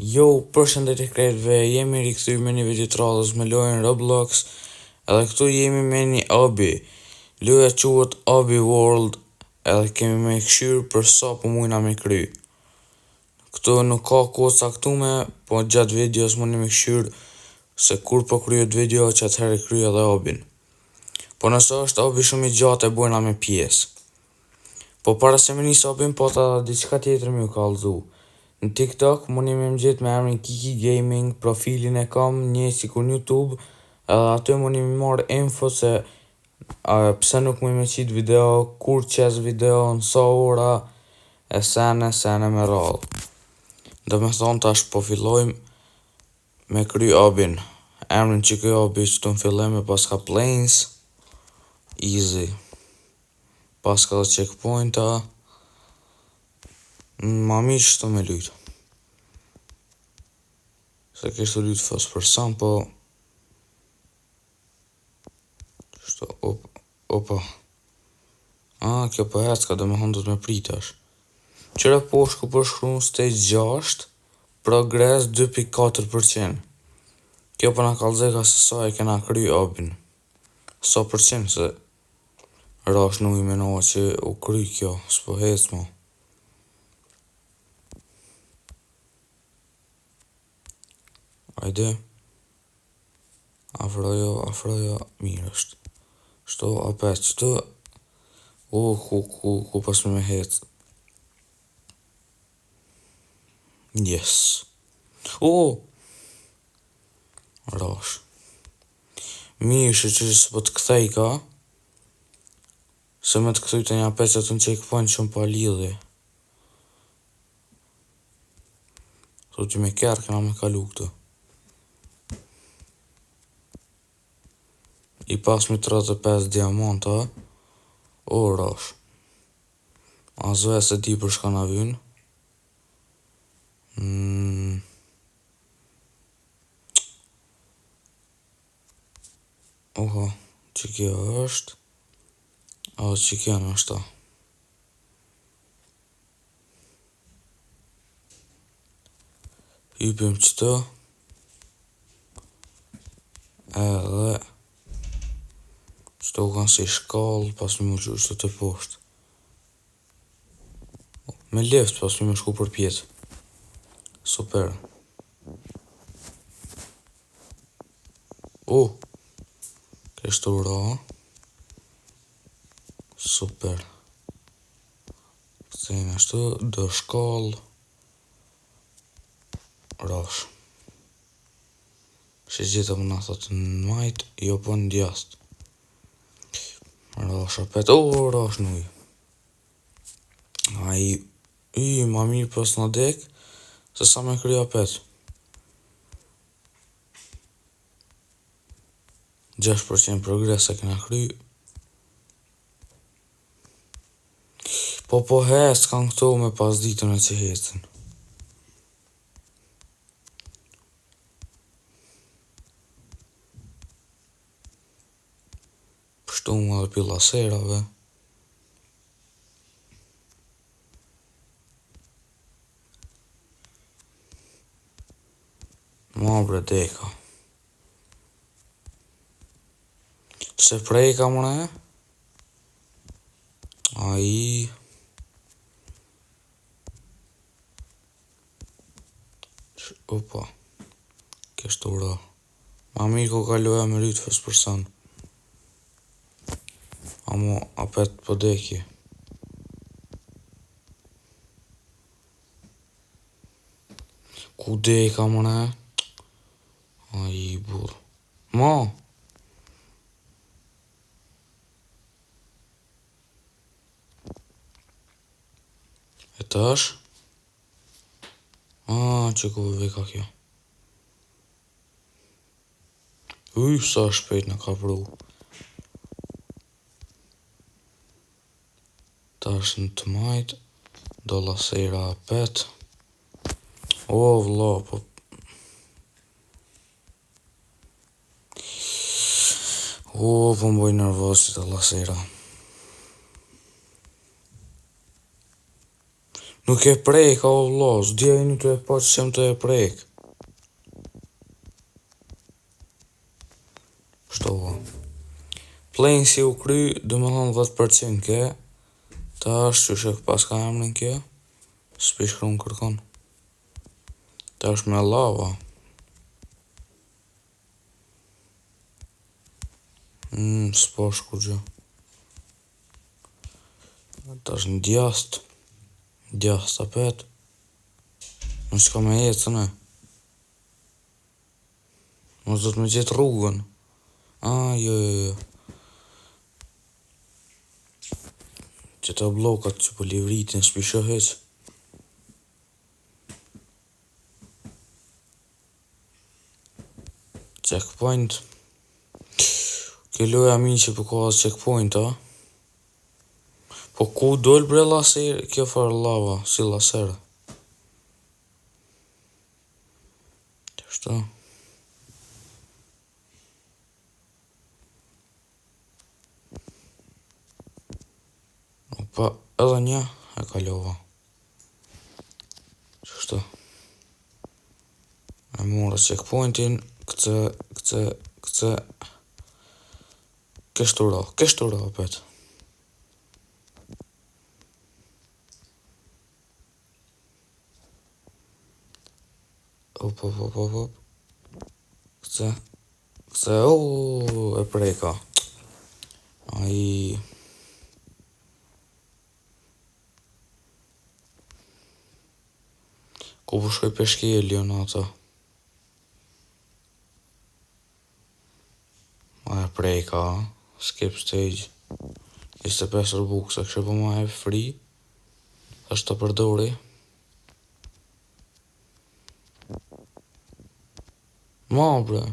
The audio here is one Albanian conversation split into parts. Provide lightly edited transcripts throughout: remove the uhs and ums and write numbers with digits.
Jo, përshëndetje kretëve, jemi rikëthyr me një video të radhës me lojën Roblox. Edhe këtu jemi me një obi. Loja quhet Obi World. Edhe kemi me këshyrë për sa po mujna me kry. Këtu nuk ka kohë caktume, po gjatë videos mujna me këshyrë se kur po kryet video që atëherë kry edhe obin. Po nëse është obi shumë i gjatë e bujna me pjesë. Po para se me njësë obin, po ta diçka tjetër me ju kallëzu. Në TikTok mundi me më gjetë me emrin Kiki Gaming, profilin e kam një si kur në YouTube, edhe aty mundi me marrë info se pse nuk me qitë video, kur qes video, në sa ora, e sene me radhë. Dhe me thonë tash po fillojmë me kry obin. Emrin që kjo obi që të në fillojmë e pas ka planes, easy, pas ka dhe checkpointa, ma mirë që të me lujtë. Se kështë të lujtë first person, po qështë opa. Kjo po hecka dhe me hëndët me pritash. Qëra poshtë ku përshkru në stage 6, progres 2.4%. Kjo po nga kalze ka se sa e kena kry obin. 100% se rash nuk i menova që u kry kjo, s'po hec mo. Ajde. Afrojo, mirë është. Shto, apet, qëto. Ku pas me hec. Yes. Rash. Mirë që së po të këthej ka. Se me të këthuj të një apet që të në checkpoint shumë pa lidhe. So që me kërë këna me kalu këtu. I pas mi 35 diamanta. Rash. A zve se ti për shka na vynë. Që kjo është. Që kjo në është ta. Hypim qëto. Edhe qëto kanë si shkallë, pas mi më qështë të poshtë. Me lift, pas mi më shku për pjetë. Super. Kështë ura. Super. Këthejnë ashtu, dë shkallë. Rash. Që gjithë më në thotë në majtë, jo po në djastë. Rash apet, rash nuj. Ma mirë pas në dek, se sa me kry apet. 6% progres e këna kry. Po hes kanë këto me pas ditën e që hecën. Pështu më dhe pila serave. Ma bre deka. Se prej ka mëne? Aji. Opa. Kështë ura. Ma mirë ko kalloja me rritë first person. Amo apet për deki. Ku deka mëne? Aji burë. Ma. E tash? Që ku veka kjo. Sa shpejt në ka pru. Tash në të majtë. Do lasera apet. Vla, po. Po mboj nervosit e lasera. Nuk e prek, o vëlla, s'dija një të e pa që sem të e prek. Shtova. Playing si u kry, dhe me thonë 10% ke, ta është që shek pas ka emrin kjo, s'pi shkru në kërkon. Ta është me lava. S'po shku gjë. Ta është në djast apet. Në s'ka me jetë, ne. Mos do të me gjithë rrugën. Jo. Që ta blokat që po livritin s'pi shoheq. Checkpoint. Kjo loja mi që po ka checkpoint, a? Po ku dol bre laser, kjo farë lava, si laser. Qështu? Opa, edhe një, e kalova. Qështu? E mora checkpointin, këtë... Kështu ra, apet. Op. Këtë, e preka. Ai... Ku po shkoj peshkeli në ato. E preka, skip stage. 25 Robux, kështë po ma e free. Është të përdori. Ma, bre.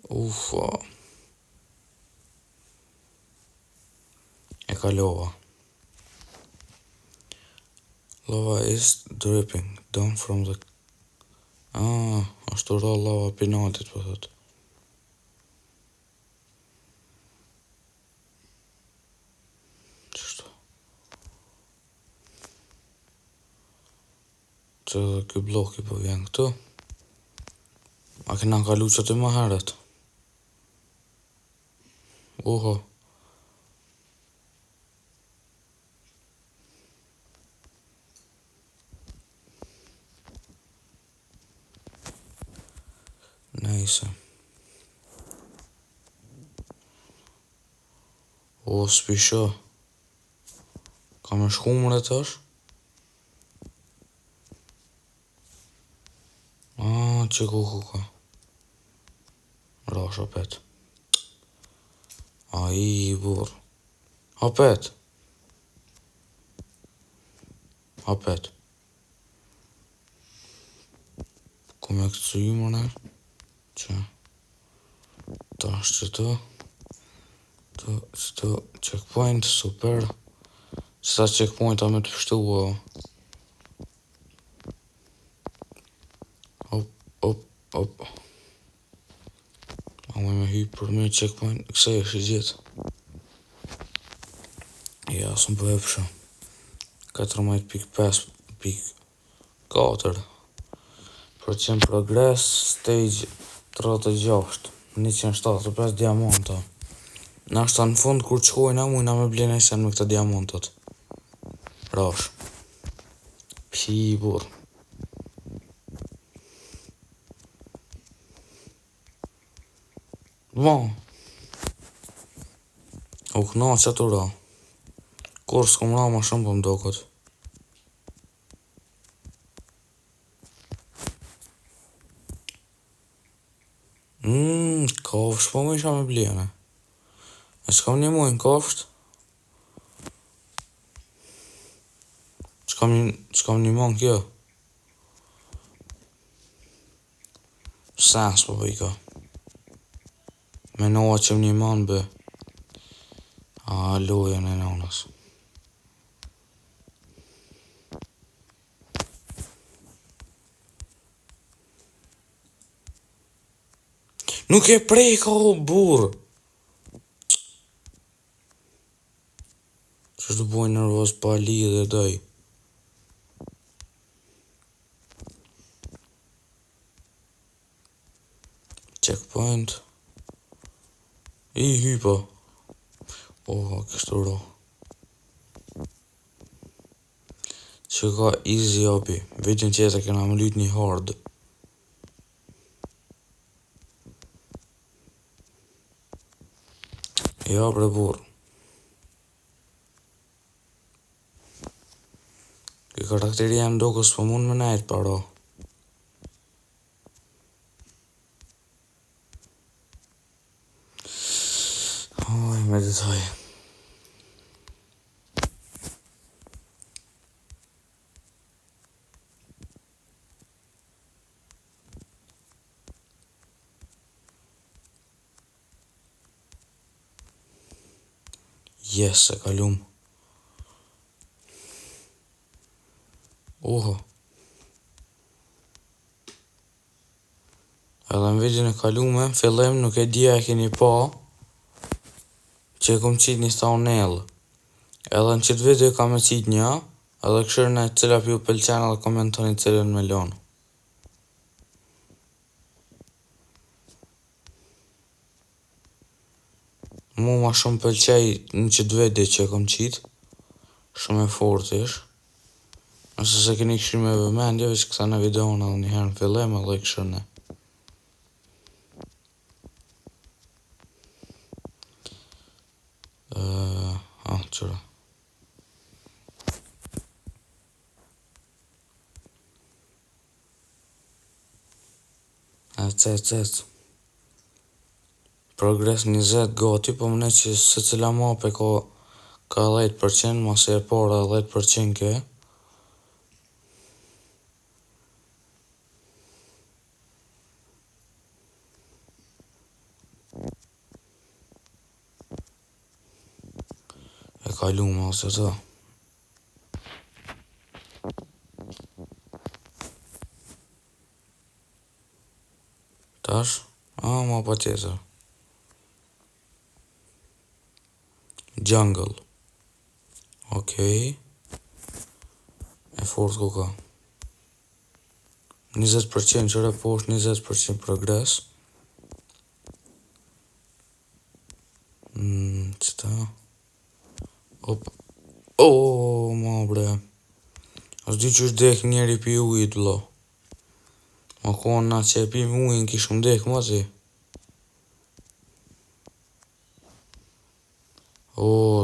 Ufa. E kalova. Lava is dripping down from the... është ra lava pinatit, po thot. Qështu? Që dhe kjo bloki po vjen këtu. A kena kalu që të më heret. Uho. Nejse. O, s'pisho. Ka me shku më retash? Që ku ka. Rash apet. I burr. Apet. Ku me këtë sy më nërë? Që ta është që të checkpoint, super. Qëta checkpoint a me të pështu Hop. A me hypë për me checkpoint, kësa e shi gjithë. Ja, së më përhepësha. 14.5.4 % progres, stage 36, 175 diamanta. Në ashtë në fund, kur qkojna, mujna me blene sen me këta diamantat. Rash. Pshi i burë. Ma. U këna që të ra. Kur s'kom ra ma shumë për më dokot. Kofsh, po më isha me blene. E s'kam një mujnë kofsht. S'kam një mujnë kjo. Sens po bëjka. Menova që më një mujnë bë. Loja në nonës. Nuk e preka o burr. Që të bojnë nervoz pa lidhje doj. Checkpoint. I hypa. Kështu ro. Që ka easy opi. Vetën tjetër kena më lyt një hard. Ja bre burr. Kë karakteri jam dokës po mund më najt paro. Meditoj. Yes, e kalum. Edhe në videon e kalume, fillim nuk e dia e keni pa që e kom qit një thumbnail. Edhe në qëtë video kam e qit një, edhe këshirën e cila për ju pëlqen edhe komentoni cilën me lonë. Mu ma shumë pëlqej në qëtë video që e kom qit, shumë e fort ish. Nëse se keni këshirë me vëmendje, veç kësa në videon edhe njëherë në fillim edhe këshirën e. Qëra. Cet. Progres 20 gati, po mëne që se cila mape ka 10%, mase e para 10% ke. E kalu ma ose ta. Tash? Ma pa tjetër. Jungle. Okej. E fort ku ka. 20% qëre poshtë, 20% progres. Qëta. Ma bre. As di që është dek njeri pi ujit, vlo. Ma konë na që e pim ujin kishëm dek ma zi.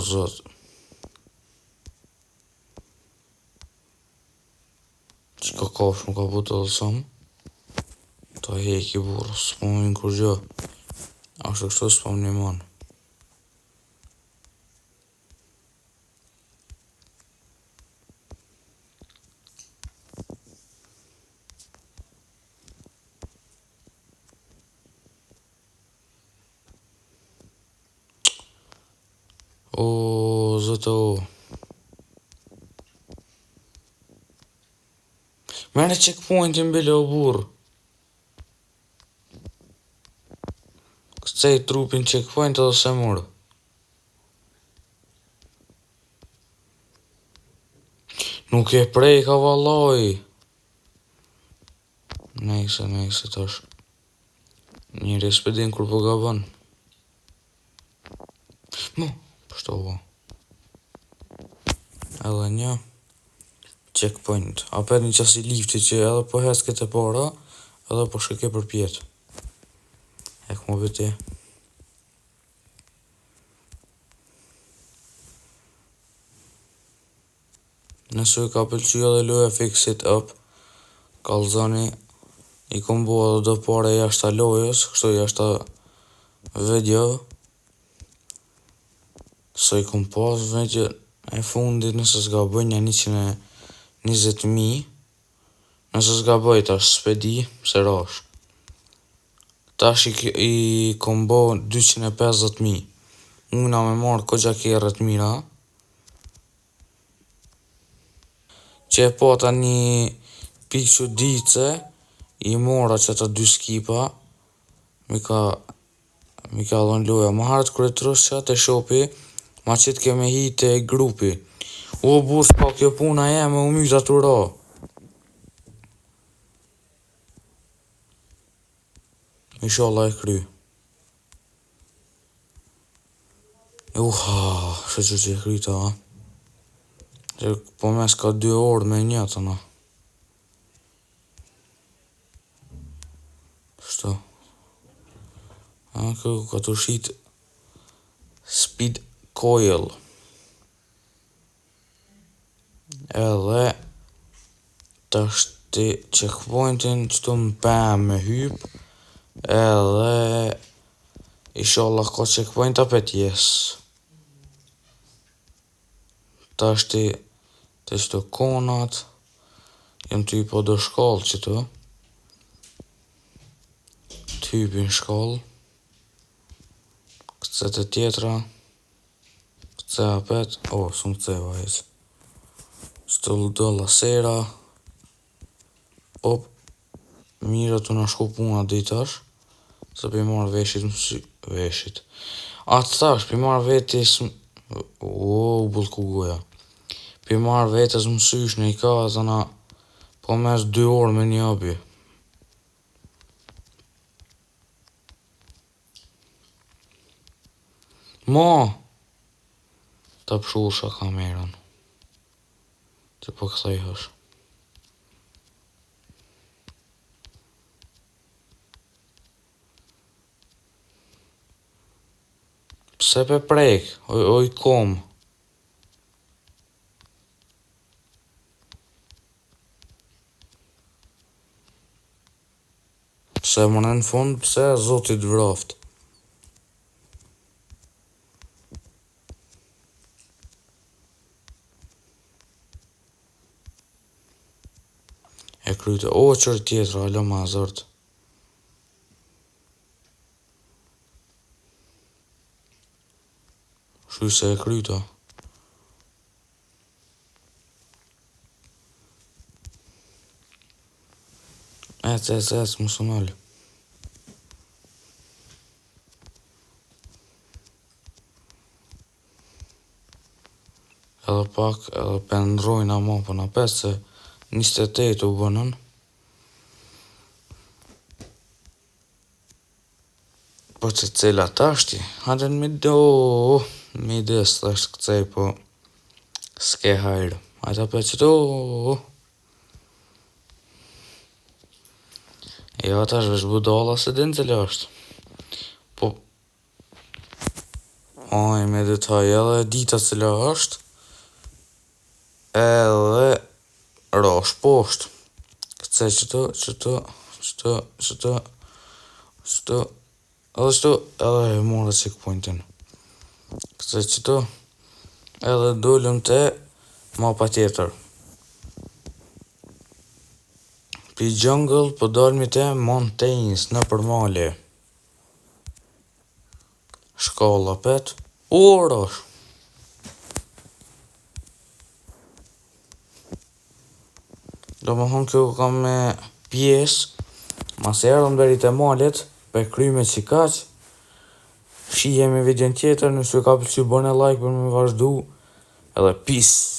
Zot. Që ka kafsh më ka putë edhe sëmë. Ta heki burë, s'po më vinë kur gjë. Ashtë kështu s'po më një manë. Zoto. Mene checkpointin bile o burë. Këcej trupin checkpoint edhe se mërë. Nuk e prej ka valoj. Nejse tash. Njëri e s'pedin kur po gabon. Pështo po. Edhe një checkpoint. Apet një qasi lifti që edhe po hes këtë e para, edhe po shkeke për pjetë. E këmo vëti. Nësë i ka pëlqy edhe loja Fix It Up, kalzoni i kom bo edhe do pare jashta lojës, kështu jashta video. So i kom pas video e fundit nëse s'ga bëj një 120.000. Nëse s'ga bëj tash s'pedi se rash. Tash i kom bo 250.000. Una me marrë ko gjakirët mira. Që e pata një pikë që dice, i mora që ta 2 skipa, mi ka dhon loja. Ma harët kërë të rësë e shopi, ma qitë keme hi të grupi. O bus, pa kjo puna jeme u myta të ra. Inshallah e kry. Shë që e kry ta, ha. Po mes ka 2 orë me një të na. Shto. Kërë ka të shit Speed Coil. Edhe të shti checkpointin që të më pëm me hyp. Edhe inshallah ka checkpoint apet jes. Ta shti të shto konat. Jem të i po do shkallë që të. Të hypin shkallë. Këtë të tjetra. Këtë apet. Së më të vajz. Së të lasera. Mira të në shku puna ditash. Se për i marrë veshit. Atë thash, për i marrë vetis... bulku goja. Për i marrë vetës mësysh në i ka të na... Po mes 2 orë me një abi. Ma! Ta pëshusha kamerën. Që po këthej hësh. Pse pe prek, oj kom. Pse më në fund, pse zotit vraft. E kryte, qërë tjetra, alo ma zërt. Shuj se e kryta. Më së nëllë. Edhe pak, edhe pëndrojnë a mapën a pes se 28 u bënën. Po që cila tashti, hadën mi do, mi des të është këcej, po s'ke hajrë. Hajta pe që do. Jo, tash vesh budala se din cila është. Po, me detaj edhe dita cila është. Edhe rosh poshtë. Këcej që të, edhe mora checkpointin. Këcej që të, edhe dollëm të mapa tjetër. Pi jungle po dalmi të mountains në përmali. Shkalla pet, orash. Do më thonë kjo kam me pjesë, mas e erdhëm deri te malit, për kryme që kaq. Shihemi videon tjetër, nëse ka pëlqyer bëni like për me vazhdu, edhe peace.